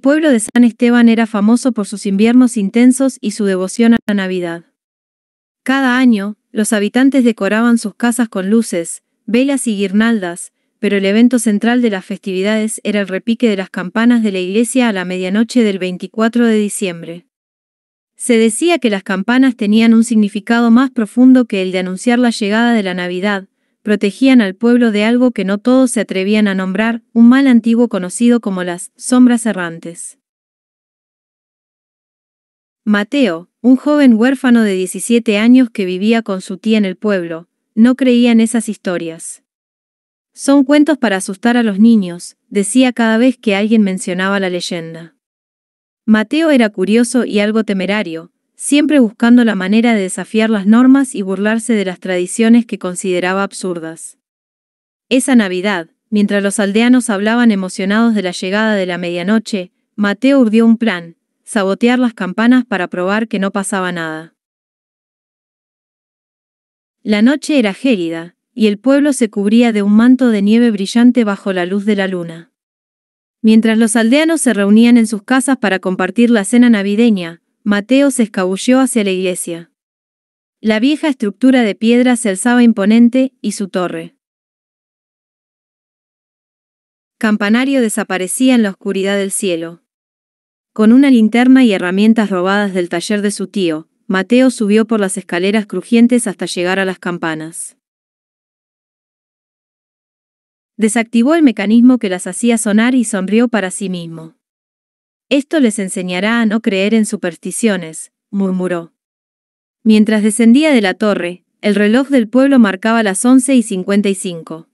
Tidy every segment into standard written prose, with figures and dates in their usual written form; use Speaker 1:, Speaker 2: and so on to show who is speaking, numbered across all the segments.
Speaker 1: pueblo de San Esteban era famoso por sus inviernos intensos y su devoción a la Navidad. Cada año, los habitantes decoraban sus casas con luces, velas y guirnaldas, pero el evento central de las festividades era el repique de las campanas de la iglesia a la medianoche del 24 de diciembre. Se decía que las campanas tenían un significado más profundo que el de anunciar la llegada de la Navidad, protegían al pueblo de algo que no todos se atrevían a nombrar, un mal antiguo conocido como las sombras errantes. Mateo, un joven huérfano de 17 años que vivía con su tía en el pueblo, no creía en esas historias. Son cuentos para asustar a los niños, decía cada vez que alguien mencionaba la leyenda. Mateo era curioso y algo temerario, siempre buscando la manera de desafiar las normas y burlarse de las tradiciones que consideraba absurdas. Esa Navidad, mientras los aldeanos hablaban emocionados de la llegada de la medianoche, Mateo urdió un plan: sabotear las campanas para probar que no pasaba nada. La noche era gélida, y el pueblo se cubría de un manto de nieve brillante bajo la luz de la luna. Mientras los aldeanos se reunían en sus casas para compartir la cena navideña, Mateo se escabulló hacia la iglesia. La vieja estructura de piedra se alzaba imponente, y su torre campanario desaparecía en la oscuridad del cielo. Con una linterna y herramientas robadas del taller de su tío, Mateo subió por las escaleras crujientes hasta llegar a las campanas. Desactivó el mecanismo que las hacía sonar y sonrió para sí mismo. «Esto les enseñará a no creer en supersticiones», murmuró. Mientras descendía de la torre, el reloj del pueblo marcaba las 11:55.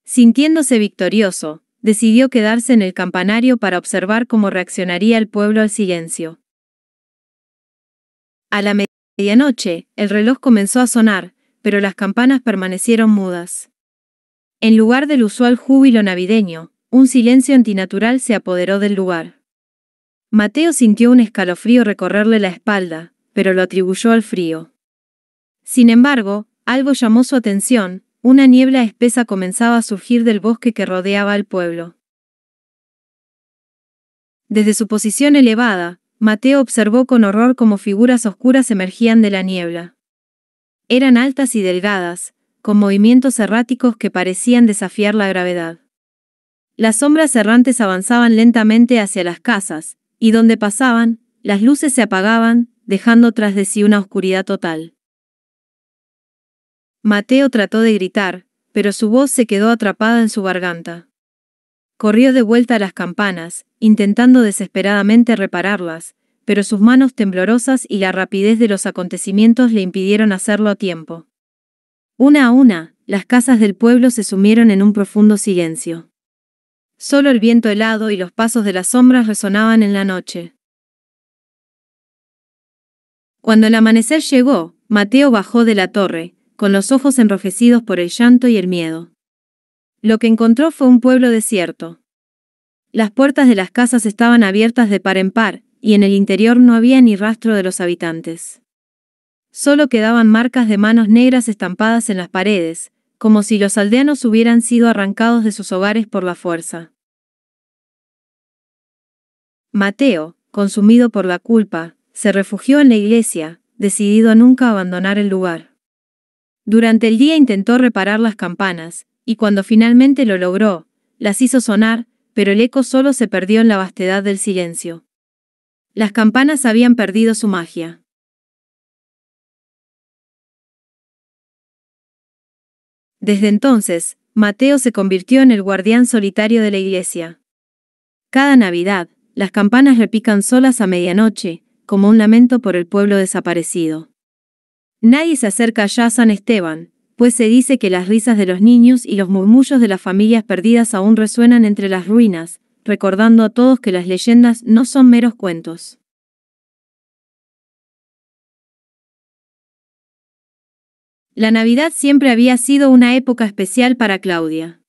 Speaker 1: Sintiéndose victorioso, decidió quedarse en el campanario para observar cómo reaccionaría el pueblo al silencio. A la medianoche, el reloj comenzó a sonar, pero las campanas permanecieron mudas. En lugar del usual júbilo navideño, un silencio antinatural se apoderó del lugar. Mateo sintió un escalofrío recorrerle la espalda, pero lo atribuyó al frío. Sin embargo, algo llamó su atención: una niebla espesa comenzaba a surgir del bosque que rodeaba al pueblo. Desde su posición elevada, Mateo observó con horror cómo figuras oscuras emergían de la niebla. Eran altas y delgadas, con movimientos erráticos que parecían desafiar la gravedad. Las sombras errantes avanzaban lentamente hacia las casas, y donde pasaban, las luces se apagaban, dejando tras de sí una oscuridad total. Mateo trató de gritar, pero su voz se quedó atrapada en su garganta. Corrió de vuelta a las campanas, intentando desesperadamente repararlas, pero sus manos temblorosas y la rapidez de los acontecimientos le impidieron hacerlo a tiempo. Una a una, las casas del pueblo se sumieron en un profundo silencio. Solo el viento helado y los pasos de las sombras resonaban en la noche. Cuando el amanecer llegó, Mateo bajó de la torre, con los ojos enrojecidos por el llanto y el miedo. Lo que encontró fue un pueblo desierto. Las puertas de las casas estaban abiertas de par en par, y en el interior no había ni rastro de los habitantes. Solo quedaban marcas de manos negras estampadas en las paredes, como si los aldeanos hubieran sido arrancados de sus hogares por la fuerza. Mateo, consumido por la culpa, se refugió en la iglesia, decidido a nunca abandonar el lugar. Durante el día intentó reparar las campanas, y cuando finalmente lo logró, las hizo sonar, pero el eco solo se perdió en la vastedad del silencio. Las campanas habían perdido su magia. Desde entonces, Mateo se convirtió en el guardián solitario de la iglesia. Cada Navidad, las campanas repican solas a medianoche, como un lamento por el pueblo desaparecido. Nadie se acerca ya a San Esteban, pues se dice que las risas de los niños y los murmullos de las familias perdidas aún resuenan entre las ruinas, recordando a todos que las leyendas no son meros cuentos. La Navidad siempre había sido una época especial para Claudia.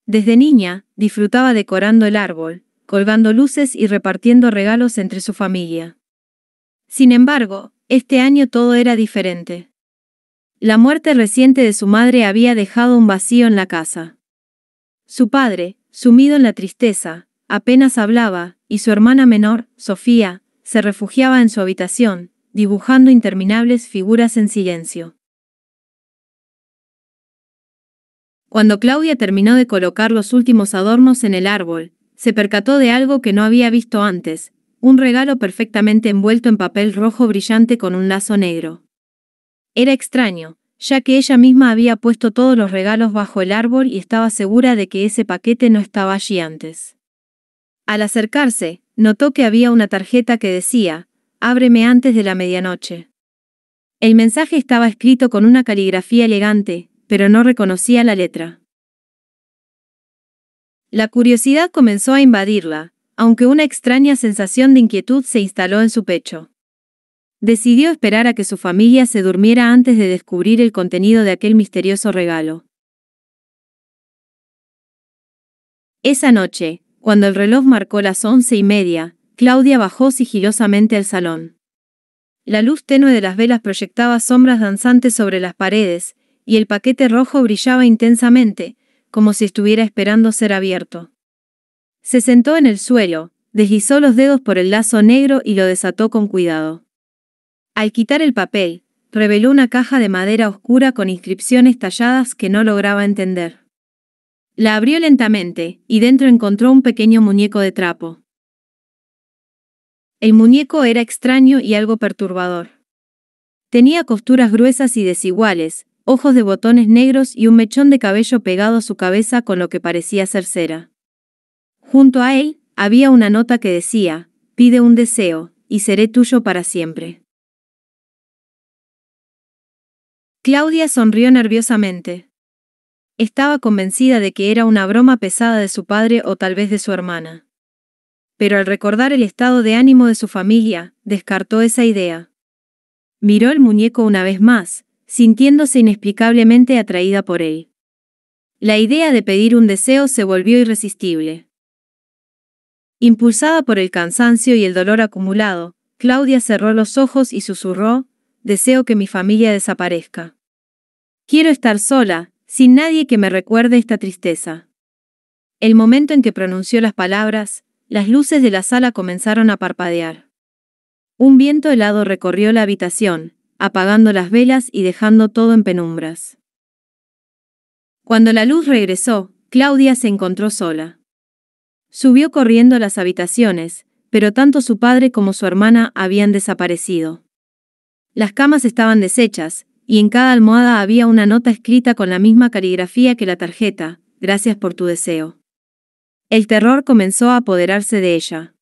Speaker 1: Desde niña, disfrutaba decorando el árbol, colgando luces y repartiendo regalos entre su familia. Sin embargo, este año todo era diferente. La muerte reciente de su madre había dejado un vacío en la casa. Su padre, sumido en la tristeza, apenas hablaba, y su hermana menor, Sofía, se refugiaba en su habitación, dibujando interminables figuras en silencio. Cuando Claudia terminó de colocar los últimos adornos en el árbol, se percató de algo que no había visto antes, un regalo perfectamente envuelto en papel rojo brillante con un lazo negro. Era extraño, ya que ella misma había puesto todos los regalos bajo el árbol y estaba segura de que ese paquete no estaba allí antes. Al acercarse, notó que había una tarjeta que decía: «Ábreme antes de la medianoche». El mensaje estaba escrito con una caligrafía elegante, pero no reconocía la letra. La curiosidad comenzó a invadirla, aunque una extraña sensación de inquietud se instaló en su pecho. Decidió esperar a que su familia se durmiera antes de descubrir el contenido de aquel misterioso regalo. Esa noche, cuando el reloj marcó las 11:30, Claudia bajó sigilosamente al salón. La luz tenue de las velas proyectaba sombras danzantes sobre las paredes, y el paquete rojo brillaba intensamente, como si estuviera esperando ser abierto. Se sentó en el suelo, deslizó los dedos por el lazo negro y lo desató con cuidado. Al quitar el papel, reveló una caja de madera oscura con inscripciones talladas que no lograba entender. La abrió lentamente, y dentro encontró un pequeño muñeco de trapo. El muñeco era extraño y algo perturbador. Tenía costuras gruesas y desiguales, ojos de botones negros y un mechón de cabello pegado a su cabeza con lo que parecía ser cera. Junto a él, había una nota que decía: «Pide un deseo, y seré tuyo para siempre». Claudia sonrió nerviosamente. Estaba convencida de que era una broma pesada de su padre o tal vez de su hermana. Pero al recordar el estado de ánimo de su familia, descartó esa idea. Miró el muñeco una vez más, sintiéndose inexplicablemente atraída por él. La idea de pedir un deseo se volvió irresistible. Impulsada por el cansancio y el dolor acumulado, Claudia cerró los ojos y susurró: «Deseo que mi familia desaparezca. Quiero estar sola, sin nadie que me recuerde esta tristeza». El momento en que pronunció las palabras, las luces de la sala comenzaron a parpadear. Un viento helado recorrió la habitación, apagando las velas y dejando todo en penumbras. Cuando la luz regresó, Claudia se encontró sola. Subió corriendo a las habitaciones, pero tanto su padre como su hermana habían desaparecido. Las camas estaban deshechas, y en cada almohada había una nota escrita con la misma caligrafía que la tarjeta: «Gracias por tu deseo». El terror comenzó a apoderarse de ella.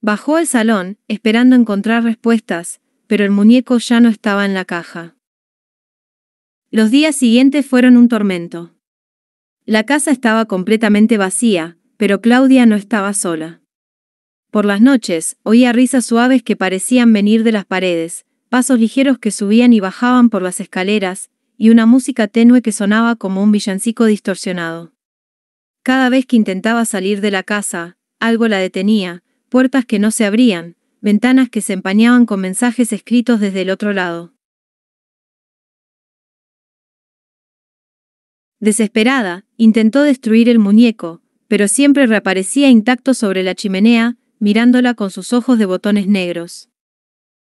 Speaker 1: Bajó al salón, esperando encontrar respuestas, pero el muñeco ya no estaba en la caja. Los días siguientes fueron un tormento. La casa estaba completamente vacía, pero Claudia no estaba sola. Por las noches, oía risas suaves que parecían venir de las paredes, pasos ligeros que subían y bajaban por las escaleras, y una música tenue que sonaba como un villancico distorsionado. Cada vez que intentaba salir de la casa, algo la detenía: puertas que no se abrían, ventanas que se empañaban con mensajes escritos desde el otro lado. Desesperada, intentó destruir el muñeco, pero siempre reaparecía intacto sobre la chimenea, mirándola con sus ojos de botones negros.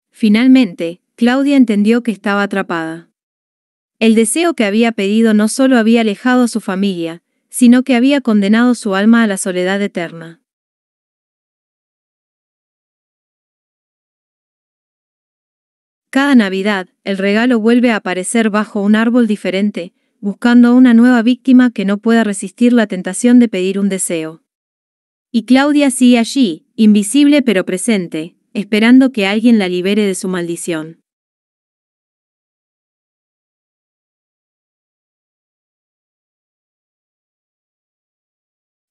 Speaker 1: Finalmente, Claudia entendió que estaba atrapada. El deseo que había pedido no solo había alejado a su familia, sino que había condenado su alma a la soledad eterna. Cada Navidad, el regalo vuelve a aparecer bajo un árbol diferente, buscando una nueva víctima que no pueda resistir la tentación de pedir un deseo. Y Claudia sigue allí, invisible pero presente, esperando que alguien la libere de su maldición.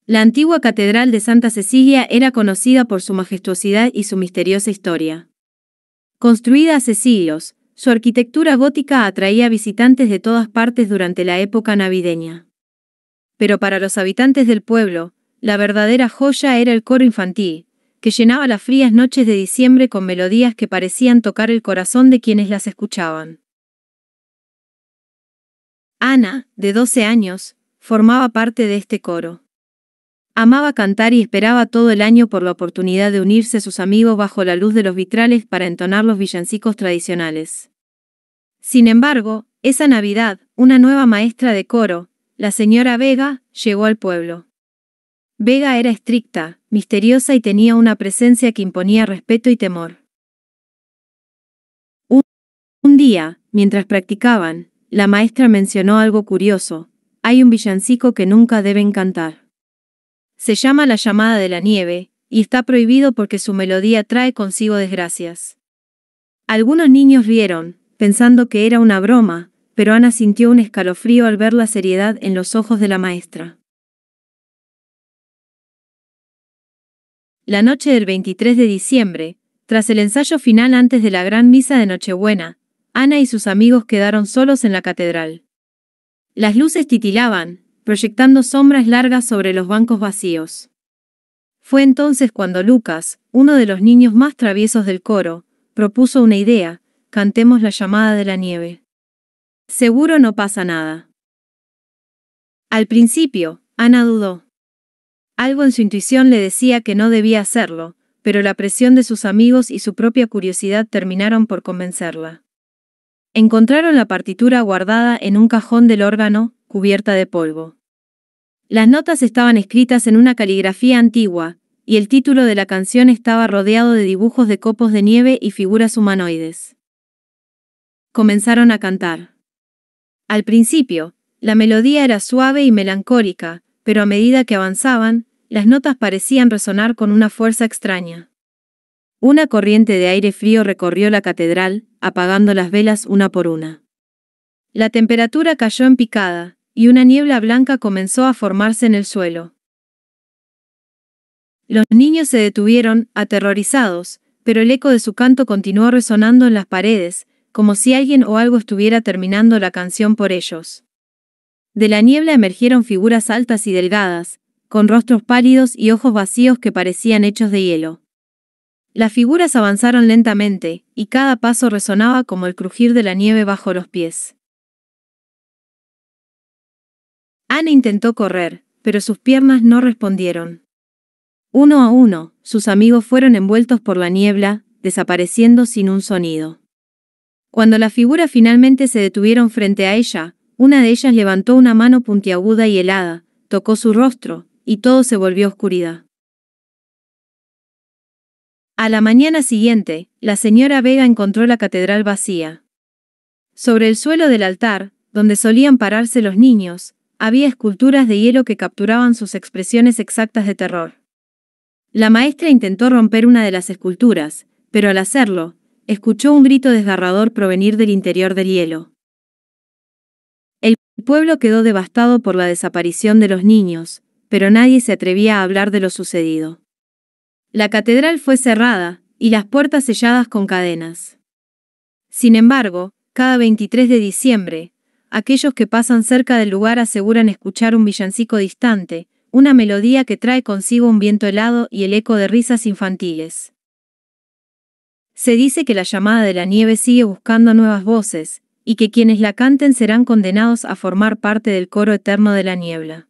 Speaker 1: La antigua catedral de Santa Cecilia era conocida por su majestuosidad y su misteriosa historia. Construida hace siglos, su arquitectura gótica atraía visitantes de todas partes durante la época navideña. Pero para los habitantes del pueblo, la verdadera joya era el coro infantil, que llenaba las frías noches de diciembre con melodías que parecían tocar el corazón de quienes las escuchaban. Ana, de 12 años, formaba parte de este coro. Amaba cantar y esperaba todo el año por la oportunidad de unirse a sus amigos bajo la luz de los vitrales para entonar los villancicos tradicionales. Sin embargo, esa Navidad, una nueva maestra de coro, la señora Vega, llegó al pueblo. Vega era estricta, misteriosa y tenía una presencia que imponía respeto y temor. Un día, mientras practicaban, la maestra mencionó algo curioso: hay un villancico que nunca deben cantar. Se llama La llamada de la nieve, y está prohibido porque su melodía trae consigo desgracias. Algunos niños rieron, pensando que era una broma, pero Ana sintió un escalofrío al ver la seriedad en los ojos de la maestra. La noche del 23 de diciembre, tras el ensayo final antes de la gran misa de Nochebuena, Ana y sus amigos quedaron solos en la catedral. Las luces titilaban, proyectando sombras largas sobre los bancos vacíos. Fue entonces cuando Lucas, uno de los niños más traviesos del coro, propuso una idea: cantemos La llamada de la nieve. Seguro no pasa nada. Al principio, Ana dudó. Algo en su intuición le decía que no debía hacerlo, pero la presión de sus amigos y su propia curiosidad terminaron por convencerla. Encontraron la partitura guardada en un cajón del órgano, cubierta de polvo. Las notas estaban escritas en una caligrafía antigua, y el título de la canción estaba rodeado de dibujos de copos de nieve y figuras humanoides. Comenzaron a cantar. Al principio, la melodía era suave y melancólica, pero a medida que avanzaban, las notas parecían resonar con una fuerza extraña. Una corriente de aire frío recorrió la catedral, apagando las velas una por una. La temperatura cayó en picada, y una niebla blanca comenzó a formarse en el suelo. Los niños se detuvieron, aterrorizados, pero el eco de su canto continuó resonando en las paredes, como si alguien o algo estuviera terminando la canción por ellos. De la niebla emergieron figuras altas y delgadas, con rostros pálidos y ojos vacíos que parecían hechos de hielo. Las figuras avanzaron lentamente, y cada paso resonaba como el crujir de la nieve bajo los pies. Ana intentó correr, pero sus piernas no respondieron. Uno a uno, sus amigos fueron envueltos por la niebla, desapareciendo sin un sonido. Cuando las figuras finalmente se detuvieron frente a ella, una de ellas levantó una mano puntiaguda y helada, tocó su rostro, y todo se volvió oscuridad. A la mañana siguiente, la señora Vega encontró la catedral vacía. Sobre el suelo del altar, donde solían pararse los niños, había esculturas de hielo que capturaban sus expresiones exactas de terror. La maestra intentó romper una de las esculturas, pero al hacerlo, escuchó un grito desgarrador provenir del interior del hielo. El pueblo quedó devastado por la desaparición de los niños, pero nadie se atrevía a hablar de lo sucedido. La catedral fue cerrada, y las puertas selladas con cadenas. Sin embargo, cada 23 de diciembre, aquellos que pasan cerca del lugar aseguran escuchar un villancico distante, una melodía que trae consigo un viento helado y el eco de risas infantiles. Se dice que la llamada de la nieve sigue buscando nuevas voces, y que quienes la canten serán condenados a formar parte del coro eterno de la niebla.